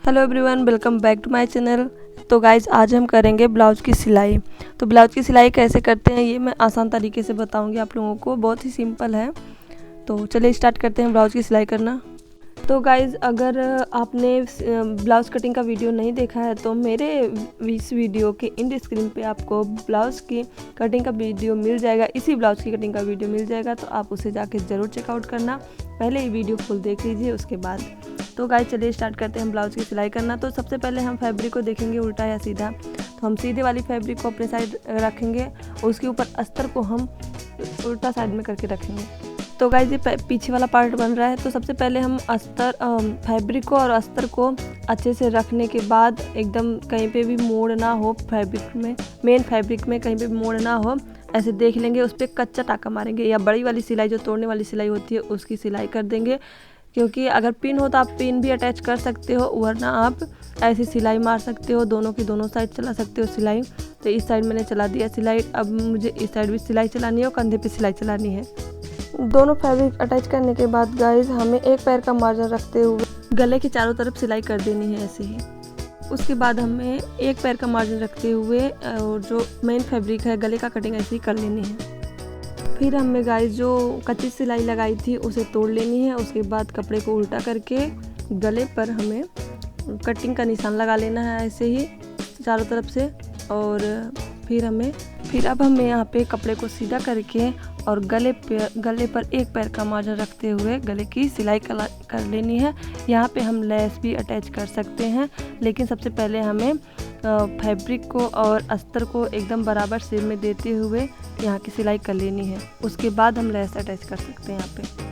Hello everyone, welcome back to my channel. तो guys आज हम करेंगे ब्लाउज़ की सिलाई। तो ब्लाउज़ की सिलाई कैसे करते हैं ये मैं आसान तरीके से बताऊंगी आप लोगों को, बहुत ही सिंपल है। तो चलिए स्टार्ट करते हैं ब्लाउज़ की सिलाई करना। तो गाइज़ अगर आपने ब्लाउज़ कटिंग का वीडियो नहीं देखा है तो मेरे इस वीडियो के इन स्क्रीन पे आपको ब्लाउज़ की कटिंग का वीडियो मिल जाएगा, इसी ब्लाउज़ की कटिंग का वीडियो मिल जाएगा। तो आप उसे जाके ज़रूर चेकआउट करना, पहले ये वीडियो फुल देख लीजिए उसके बाद। तो गाइस चलिए स्टार्ट करते हैं ब्लाउज़ की सिलाई करना। तो सबसे पहले हम फैब्रिक को देखेंगे उल्टा या सीधा। तो हम सीधे वाली फैब्रिक को अपने साइड रखेंगे, उसके ऊपर अस्तर को हम उल्टा साइड में करके रखेंगे। तो गाइस ये पीछे वाला पार्ट बन रहा है। तो सबसे पहले हम अस्तर फैब्रिक को और अस्तर को अच्छे से रखने के बाद एकदम कहीं पे भी मोड़ ना हो, फैब्रिक में मेन फैब्रिक में कहीं पे भी मोड़ ना हो, ऐसे देख लेंगे। उस पर कच्चा टाका मारेंगे या बड़ी वाली सिलाई जो तोड़ने वाली सिलाई होती है उसकी सिलाई कर देंगे। क्योंकि अगर पिन हो तो आप पिन भी अटैच कर सकते हो, वरना आप ऐसी सिलाई मार सकते हो, दोनों की दोनों साइड चला सकते हो सिलाई। तो इस साइड मैंने चला दिया सिलाई, अब मुझे इस साइड भी सिलाई चलानी है और कंधे पे सिलाई चलानी है। दोनों फैब्रिक अटैच करने के बाद गाइस हमें एक पैर का मार्जिन रखते हुए गले की चारों तरफ सिलाई कर देनी है ऐसे ही। उसके बाद हमें एक पैर का मार्जिन रखते हुए और जो मेन फैब्रिक है गले का कटिंग ऐसे ही कर लेनी है। फिर हमें गाइस जो कच्ची सिलाई लगाई थी उसे तोड़ लेनी है। उसके बाद कपड़े को उल्टा करके गले पर हमें कटिंग का निशान लगा लेना है ऐसे ही चारों तरफ से। और फिर अब हमें यहाँ पे कपड़े को सीधा करके और गले पर एक पैर का मार्जिन रखते हुए गले की सिलाई कर लेनी है। यहाँ पे हम लेस भी अटैच कर सकते हैं, लेकिन सबसे पहले हमें फैब्रिक को और अस्तर को एकदम बराबर शेप में देते हुए यहाँ की सिलाई कर लेनी है। उसके बाद हम लेस अटैच कर सकते हैं यहाँ पे।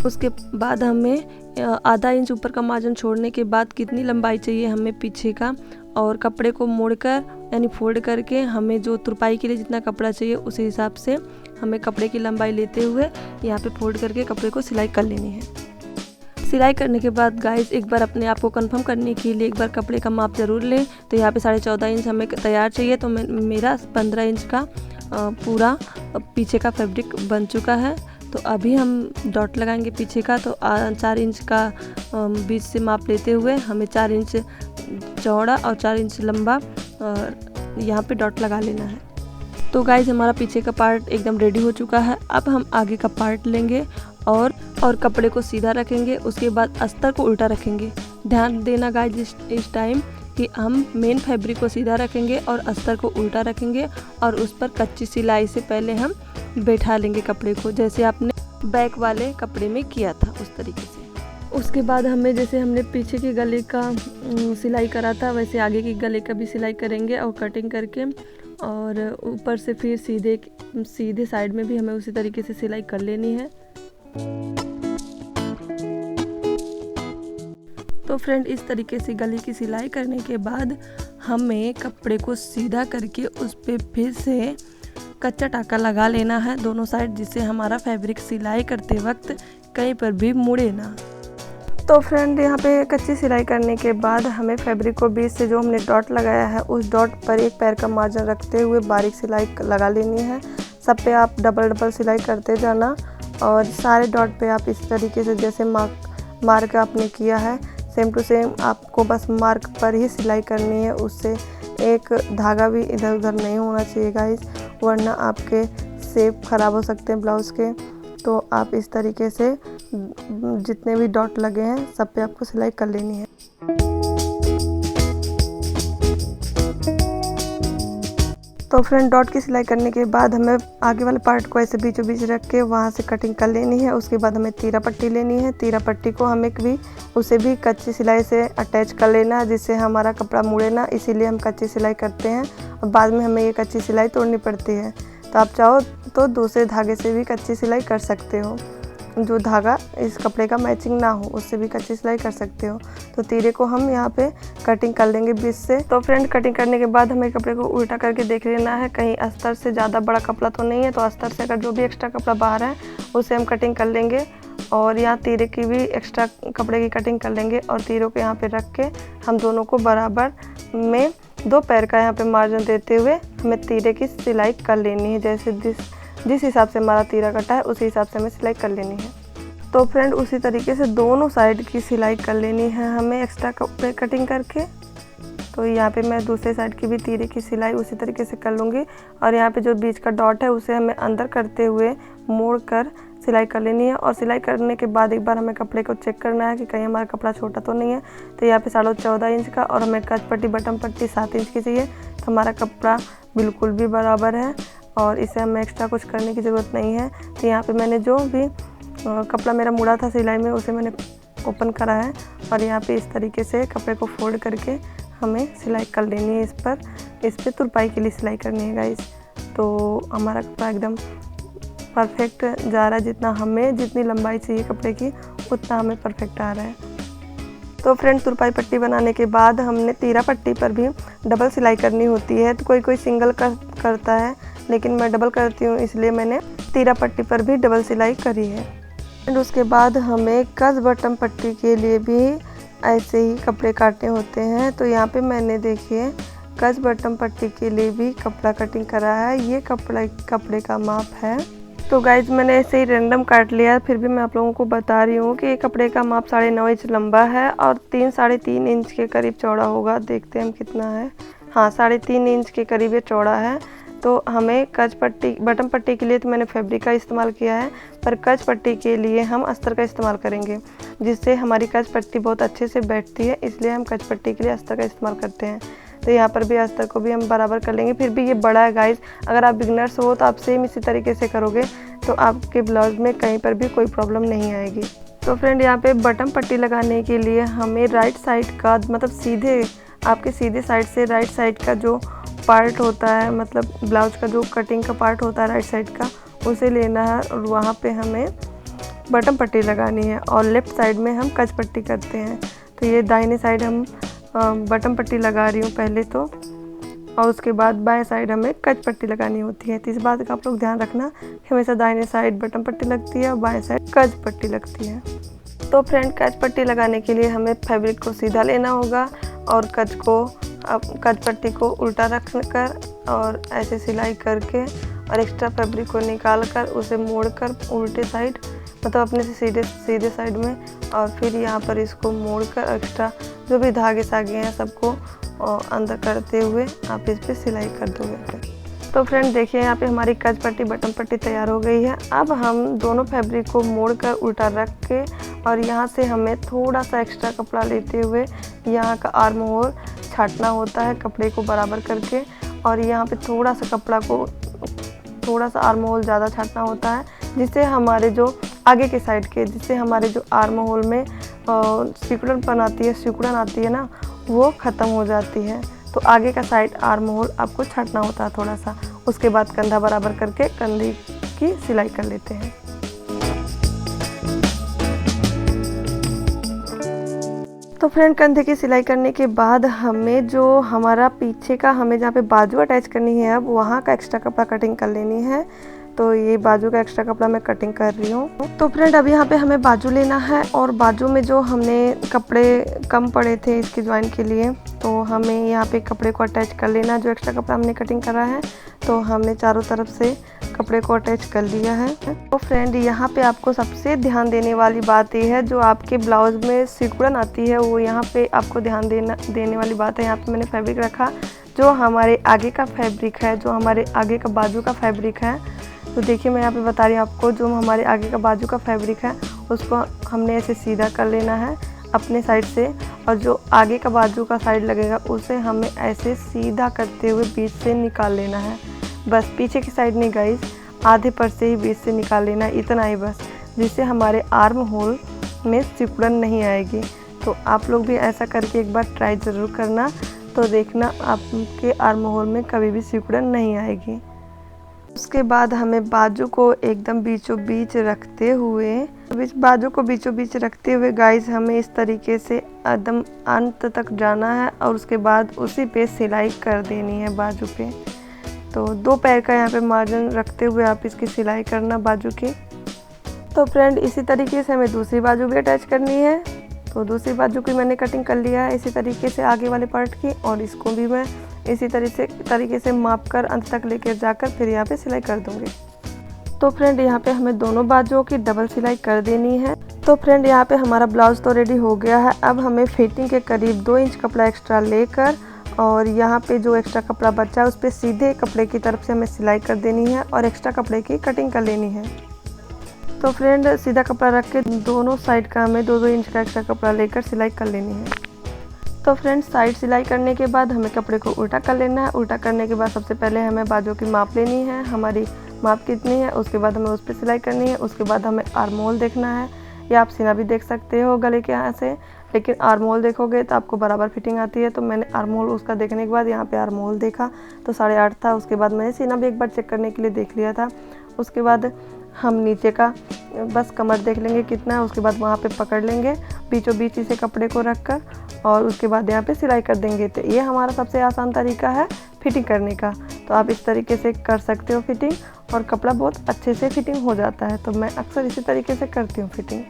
उसके बाद हमें आधा इंच ऊपर का मार्जिन छोड़ने के बाद कितनी लंबाई चाहिए हमें पीछे का, और कपड़े को मोड़कर यानी फोल्ड करके हमें जो तुरपाई के लिए जितना कपड़ा चाहिए उस हिसाब से हमें कपड़े की लंबाई लेते हुए यहाँ पे फोल्ड करके कपड़े को सिलाई कर लेनी है। सिलाई करने के बाद गाइस एक बार अपने आप को कंफर्म करने के लिए एक बार कपड़े का माप ज़रूर लें। तो यहाँ पे 14.5 इंच हमें तैयार चाहिए, तो मेरा 15 इंच का पूरा पीछे का फैब्रिक बन चुका है। तो अभी हम डॉट लगाएंगे पीछे का। तो 4 इंच का बीच से माप लेते हुए हमें 4 इंच चौड़ा और 4 इंच लंबा यहाँ पे डॉट लगा लेना है। तो गाइस हमारा पीछे का पार्ट एकदम रेडी हो चुका है। अब हम आगे का पार्ट लेंगे और कपड़े को सीधा रखेंगे। उसके बाद अस्तर को उल्टा रखेंगे। ध्यान देना गाइस इस टाइम कि हम मेन फैब्रिक को सीधा रखेंगे और अस्तर को उल्टा रखेंगे और उस पर कच्ची सिलाई से पहले हम बैठा लेंगे कपड़े को, जैसे आपने बैक वाले कपड़े में किया था उस तरीके से। उसके बाद हमें जैसे हमने पीछे के गले का सिलाई करा था वैसे आगे की गले का भी सिलाई करेंगे और कटिंग करके, और ऊपर से फिर सीधे साइड में भी हमें उसी तरीके से सिलाई कर लेनी है। तो फ्रेंड इस तरीके से गले की सिलाई करने के बाद हमें कपड़े को सीधा करके उस पर फिर से कच्चा टाका लगा लेना है दोनों साइड, जिससे हमारा फैब्रिक सिलाई करते वक्त कहीं पर भी मुड़े ना। तो फ्रेंड यहाँ पे कच्ची सिलाई करने के बाद हमें फैब्रिक को बीच से जो हमने डॉट लगाया है उस डॉट पर एक पैर का मार्जिन रखते हुए बारीक सिलाई लगा लेनी है। सब पे आप डबल सिलाई करते जाना और सारे डॉट पे आप इस तरीके से जैसे मार्क आपने किया है सेम टू सेम आपको बस मार्क पर ही सिलाई करनी है। उससे एक धागा भी इधर उधर नहीं होना चाहिए गाइस, वरना आपके शेप ख़राब हो सकते हैं ब्लाउज़ के। तो आप इस तरीके से जितने भी डॉट लगे हैं सब पे आपको सिलाई कर लेनी है। तो फ्रेंड डॉट की सिलाई करने के बाद हमें आगे वाले पार्ट को ऐसे बीचों बीच रख के वहाँ से कटिंग कर लेनी है। उसके बाद हमें तीरा पट्टी लेनी है। तीरा पट्टी को हमें उसे भी कच्ची सिलाई से अटैच कर लेना है, जिससे हमारा कपड़ा मुड़े ना, इसीलिए हम कच्ची सिलाई करते हैं और बाद में हमें ये कच्ची सिलाई तोड़नी पड़ती है। तो आप चाहो तो दूसरे धागे से भी कच्ची सिलाई कर सकते हो, जो धागा इस कपड़े का मैचिंग ना हो उससे भी कच्ची सिलाई कर सकते हो। तो तीरे को हम यहाँ पे कटिंग कर लेंगे बीच से। तो फ्रेंड कटिंग करने के बाद हमें कपड़े को उल्टा करके देख लेना है कहीं अस्तर से ज़्यादा बड़ा कपड़ा तो नहीं है। तो अस्तर से अगर जो भी एक्स्ट्रा कपड़ा बाहर है उसे हम कटिंग कर लेंगे और यहाँ तीरे की भी एक्स्ट्रा कपड़े की कटिंग कर लेंगे और तीरों को यहाँ पे रख के हम दोनों को बराबर में 2 पैर का यहाँ पे मार्जिन देते हुए हमें तीरे की सिलाई कर लेनी है। जैसे जिस हिसाब से हमारा तीरा कटा है उसी हिसाब से हमें सिलाई कर लेनी है। तो फ्रेंड उसी तरीके से दोनों साइड की सिलाई कर लेनी है हमें एक्स्ट्रा कपड़े कटिंग करके। तो यहाँ पे मैं दूसरे साइड की भी तीरे की सिलाई उसी तरीके से कर लूँगी और यहाँ पे जो बीच का डॉट है उसे हमें अंदर करते हुए मोड़ कर सिलाई कर लेनी है। और सिलाई करने के बाद एक बार हमें कपड़े को चेक करना है कि कहीं हमारा कपड़ा छोटा तो नहीं है। तो यहाँ पे 14.5 इंच का और हमें कच पट्टी बटन पट्टी 7 इंच की चाहिए। तो हमारा कपड़ा बिल्कुल भी बराबर है और इसे हमें एक्स्ट्रा कुछ करने की ज़रूरत नहीं है। तो यहाँ पर मैंने जो भी कपड़ा मेरा मुड़ा था सिलाई में उसे मैंने ओपन करा है और यहाँ पे इस तरीके से कपड़े को फोल्ड करके हमें सिलाई कर लेनी है। इस पर तुरपाई के लिए सिलाई करनी है गाइस। तो हमारा कपड़ा एकदम परफेक्ट जा रहा है, जितनी लंबाई चाहिए कपड़े की उतना हमें परफेक्ट आ रहा है। तो फ्रेंड तुरपाई पट्टी बनाने के बाद हमने तीरा पट्टी पर भी डबल सिलाई करनी होती है। तो कोई सिंगल करता है लेकिन मैं डबल करती हूँ, इसलिए मैंने तीरा पट्टी पर भी डबल सिलाई करी है। एंड उसके बाद हमें कस बटन पट्टी के लिए भी ऐसे ही कपड़े काटने होते हैं। तो यहाँ पे मैंने देखिए कस बटन पट्टी के लिए भी कपड़ा कटिंग करा है। ये कपड़े का माप है। तो गाइज मैंने ऐसे ही रैंडम काट लिया, फिर भी मैं आप लोगों को बता रही हूँ कि ये कपड़े का माप 9.5 इंच लंबा है और 3-3.5 इंच के करीब चौड़ा होगा। देखते हैं हम कितना है। हाँ 3.5 इंच के करीब ये चौड़ा है। तो हमें कच पट्टी बटन पट्टी के लिए तो मैंने फैब्रिक का इस्तेमाल किया है, पर कच पट्टी के लिए हम अस्तर का इस्तेमाल करेंगे, जिससे हमारी कच पट्टी बहुत अच्छे से बैठती है। इसलिए हम कच पट्टी के लिए अस्तर का इस्तेमाल करते हैं। तो यहाँ पर भी अस्तर को भी हम बराबर कर लेंगे। फिर भी ये बड़ा है गाइज, अगर आप बिगनर्स हो तो आप सेम इसी तरीके से करोगे तो आपके ब्लाउज में कहीं पर भी कोई प्रॉब्लम नहीं आएगी। तो फ्रेंड यहाँ पे बटन पट्टी लगाने के लिए हमें राइट साइड का मतलब सीधे आपके सीधे साइड से राइट साइड का जो पार्ट होता है, मतलब ब्लाउज का जो कटिंग का पार्ट होता है राइट साइड का, उसे लेना है और वहाँ पे हमें बटन पट्टी लगानी है। और लेफ़्ट साइड में हम कच पट्टी करते हैं। तो ये दाहिने साइड हम बटन पट्टी लगा रही हूँ पहले तो, और उसके बाद बाएं साइड हमें कच पट्टी लगानी होती है। तो इस बात का आप लोग ध्यान रखना कि हमेशा दाहिने साइड बटन पट्टी लगती है और बाएं साइड कच पट्टी लगती है। तो फ्रेंड कच पट्टी लगाने के लिए हमें फैब्रिक को सीधा लेना होगा और कच पट्टी को उल्टा रख कर और ऐसे सिलाई करके और एक्स्ट्रा फैब्रिक को निकाल कर उसे मोड़ कर उल्टे साइड मतलब अपने से सीधे साइड में, और फिर यहाँ पर इसको मोड़ कर एक्स्ट्रा जो भी धागे सागे हैं सबको अंदर करते हुए आप इस पर सिलाई कर दोगे। तो फ्रेंड देखिए यहाँ पे हमारी कच पट्टी बटन पट्टी तैयार हो गई है। अब हम दोनों फैब्रिक को मोड़ कर उल्टा रख के और यहाँ से हमें थोड़ा सा एक्स्ट्रा कपड़ा लेते हुए यहाँ का आर्म होल छाटना होता है कपड़े को बराबर करके, और यहाँ पे थोड़ा सा आर्म होल ज़्यादा छाटना होता है, जिससे हमारे जो आगे के साइड के हमारे जो आर्म होल में सिकुड़न आती है ना, वो ख़त्म हो जाती है। तो आगे का साइड आर्म होल आपको छाटना होता है थोड़ा सा। उसके बाद कंधा बराबर करके कंधे की सिलाई कर लेते हैं। तो फ्रेंड कंधे की सिलाई करने के बाद हमें जो हमारा पीछे का जहाँ पे बाजू अटैच करनी है अब वहाँ का एक्स्ट्रा कपड़ा कटिंग कर लेनी है। तो ये बाजू का एक्स्ट्रा कपड़ा मैं कटिंग कर रही हूँ। तो फ्रेंड अब यहाँ पे हमें बाजू लेना है और बाजू में जो हमने कपड़े कम पड़े थे इसकी ज्वाइन के लिए, तो हमें यहाँ पे कपड़े को अटैच कर लेना है। जो एक्स्ट्रा कपड़ा हमने कटिंग करा है तो हमने चारों तरफ से कपड़े को अटैच कर लिया है। तो फ्रेंड यहाँ पे आपको सबसे ध्यान देने वाली बात ये है, जो आपके ब्लाउज में सिकुड़न आती है वो यहाँ पे आपको ध्यान देने वाली बात है। यहाँ पे मैंने फैब्रिक रखा जो हमारे आगे का फैब्रिक है, जो हमारे आगे का बाजू का फैब्रिक है। तो देखिए मैं यहाँ पे बता रही हूँ आपको, जो हमारे आगे का बाजू का फैब्रिक है उसको हमने ऐसे सीधा कर लेना है अपने साइड से, और जो आगे का बाजू का साइड लगेगा उसे हमें ऐसे सीधा करते हुए बीच से निकाल लेना है। बस पीछे की साइड नहीं गाइस, आधे पर से ही बीच से निकाल लेना है, इतना ही बस, जिससे हमारे आर्म होल में सिकुड़न नहीं आएगी। तो आप लोग भी ऐसा करके एक बार ट्राई ज़रूर करना, तो देखना आपके आर्म होल में कभी भी सिकुड़न नहीं आएगी। उसके बाद हमें बाजू को एकदम बीचों बीच रखते हुए गाइस हमें इस तरीके से एकदम अंत तक जाना है और उसके बाद उसी पे सिलाई कर देनी है बाजू पे। तो 2 पैर का यहाँ पे मार्जिन रखते हुए आप इसकी सिलाई करना बाजू की। तो फ्रेंड इसी तरीके से हमें दूसरी बाजू भी अटैच करनी है। तो दूसरी बाजू की मैंने कटिंग कर लिया है इसी तरीके से आगे वाले पार्ट की, और इसको भी मैं इसी तरीके से माप कर अंत तक लेकर जाकर फिर यहाँ पे सिलाई कर दूँगी। तो फ्रेंड यहाँ पे हमें दोनों बाजुओं की डबल सिलाई कर देनी है। तो फ्रेंड यहाँ पे हमारा ब्लाउज़ तो रेडी हो गया है। अब हमें फिटिंग के करीब 2 इंच कपड़ा एक्स्ट्रा लेकर और यहाँ पे जो एक्स्ट्रा कपड़ा बचा है उस पर सीधे कपड़े की तरफ से हमें सिलाई कर देनी है और एक्स्ट्रा कपड़े की कटिंग कर लेनी है। तो फ्रेंड सीधा कपड़ा रख के दोनों साइड का हमें 2-2 इंच का एक्स्ट्रा कपड़ा लेकर सिलाई कर लेनी है। तो फ्रेंड साइड सिलाई करने के बाद हमें कपड़े को उल्टा कर लेना है। उल्टा करने के बाद सबसे पहले हमें बाजू की माप लेनी है, हमारी माप कितनी है, उसके बाद हमें उस पर सिलाई करनी है। उसके बाद हमें आर्म होल देखना है, या आप सीना भी देख सकते हो गले के यहाँ से, लेकिन आर्म होल देखोगे तो आपको बराबर फिटिंग आती है। तो मैंने आर्म होल उसका देखने के बाद यहाँ पे आर्म होल देखा तो 8.5 था। उसके बाद मैंने सीना भी एक बार चेक करने के लिए देख लिया था। उसके बाद हम नीचे का बस कमर देख लेंगे कितना है, उसके बाद वहाँ पे पकड़ लेंगे बीचों बीच इसे कपड़े को रख कर और उसके बाद यहाँ पे सिलाई कर देंगे। तो ये हमारा सबसे आसान तरीका है फिटिंग करने का। तो आप इस तरीके से कर सकते हो फिटिंग और कपड़ा बहुत अच्छे से फिटिंग हो जाता है। तो मैं अक्सर इसी तरीके से करती हूँ फिटिंग।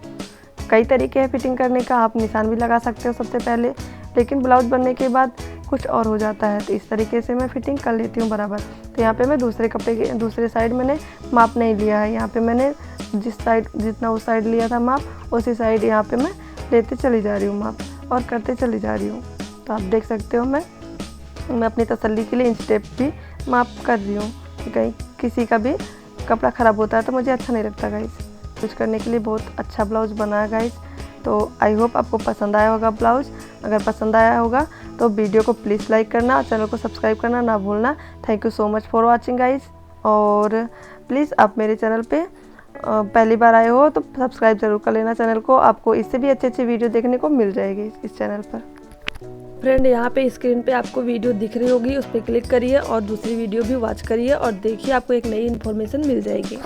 कई तरीके हैं फिटिंग करने का, आप निशान भी लगा सकते हो सबसे पहले, लेकिन ब्लाउज़ बनने के बाद कुछ और हो जाता है। तो इस तरीके से मैं फिटिंग कर लेती हूँ बराबर। तो यहाँ पे मैं दूसरे कपड़े के दूसरे साइड मैंने माप नहीं लिया है। यहाँ पे मैंने जिस साइड जितना उस साइड लिया था माप, उसी साइड यहाँ पे मैं लेते चली जा रही हूँ माप और करते चली जा रही हूँ। तो आप देख सकते हो मैं अपनी तसल्ली के लिए इंच टेप भी माप कर रही हूँ कि कहीं किसी का भी कपड़ा ख़राब होता है तो मुझे अच्छा नहीं लगता गाइस। यूज करने के लिए बहुत अच्छा ब्लाउज़ बना है गाइस। तो आई होप आपको पसंद आया होगा ब्लाउज़। अगर पसंद आया होगा तो वीडियो को प्लीज़ लाइक करना, चैनल को सब्सक्राइब करना ना भूलना। Thank you so much for watching guys. और प्लीज़ आप मेरे चैनल पे पहली बार आए हो तो सब्सक्राइब जरूर कर लेना चैनल को। आपको इससे भी अच्छे वीडियो देखने को मिल जाएगी इस चैनल पर। फ्रेंड यहाँ पे स्क्रीन पे आपको वीडियो दिख रही होगी, उस पर क्लिक करिए और दूसरी वीडियो भी वॉच करिए और देखिए, आपको एक नई इन्फॉर्मेशन मिल जाएगी।